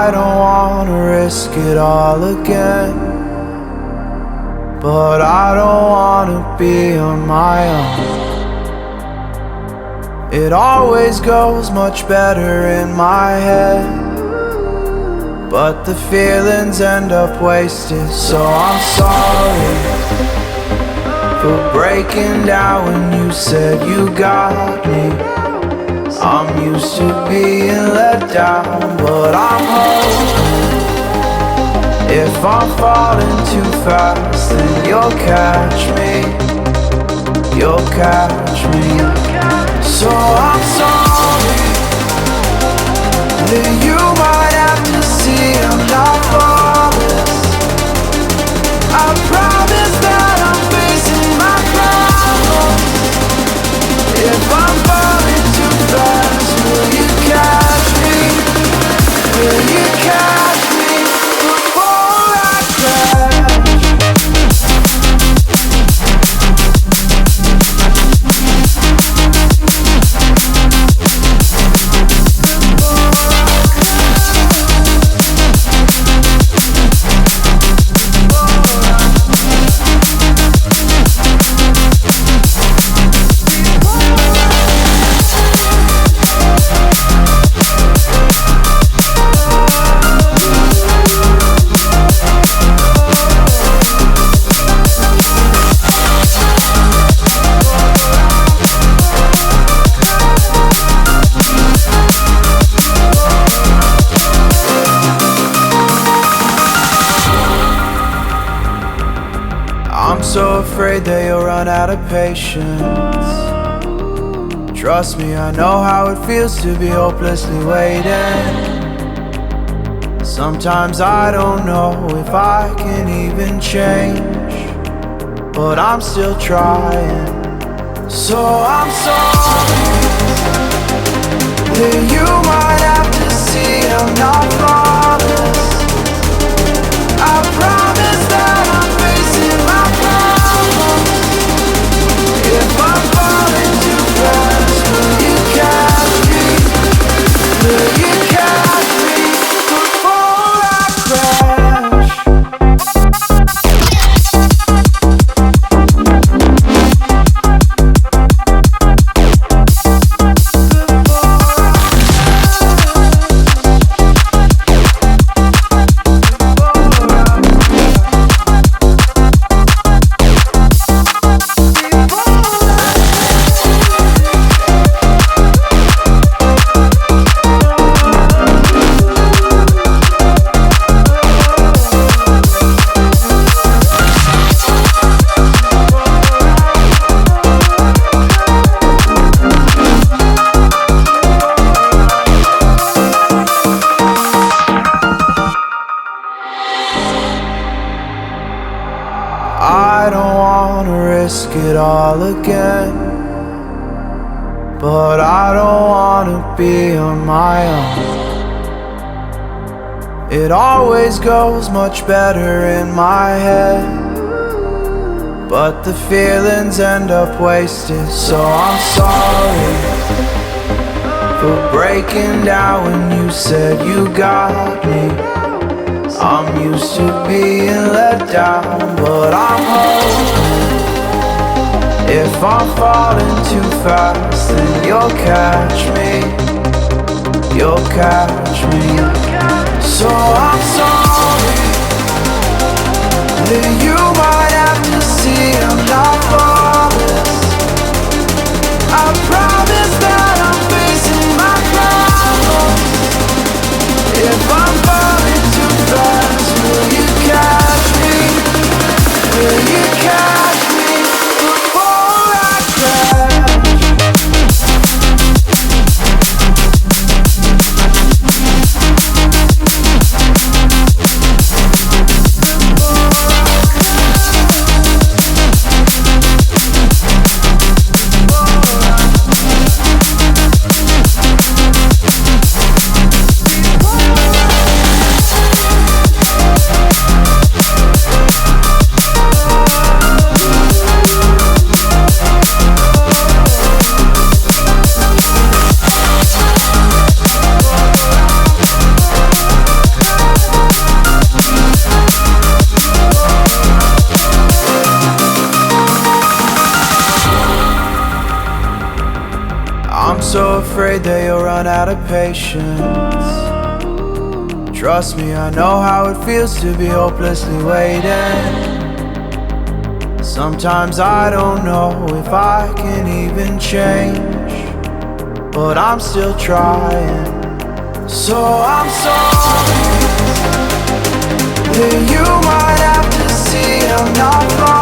I don't wanna risk it all again, but I don't wanna be on my own. It always goes much better in my head, but the feelings end up wasted. So I'm sorry for breaking down when you said you got me. I'm used to being let down, but I'm hoping if I'm falling too fast, then you'll catch me. You'll catch me. So I'm sorry that you might have to see I'm not flawless. I promise that I'm facing my problems. If I'm falling too fast, will you catch me? Will you catch me before I crash? So afraid that you'll run out of patience. Trust me, I know how it feels to be hopelessly waiting. Sometimes I don't know if I can even change, but I'm still trying. So I'm sorry that you might have to see I'm not flawless. I promise that I'm facing my problems. If I'm falling too fast, will you catch me? Will you catch me before I crash? I don't wanna risk it all again, but I don't wanna be on my own. It always goes much better in my head, but the feelings end up wasted. So I'm sorry for breaking down when you said you got me. I'm used to being let down, but I'm hoping if I'm falling too fast, then you'll catch me. You'll catch me. So I'm sorry that you might have to see I'm not flawless. I promise that I'm facing my problems. If I'm falling too fast, will you catch me? Will you catch me before I crash? Before I crash. I'm so afraid that you'll run out of patience. Trust me, I know how it feels to be hopelessly waiting. Sometimes I don't know if I can even change, but I'm still trying. So I'm sorry, that you might have to see I'm not fine.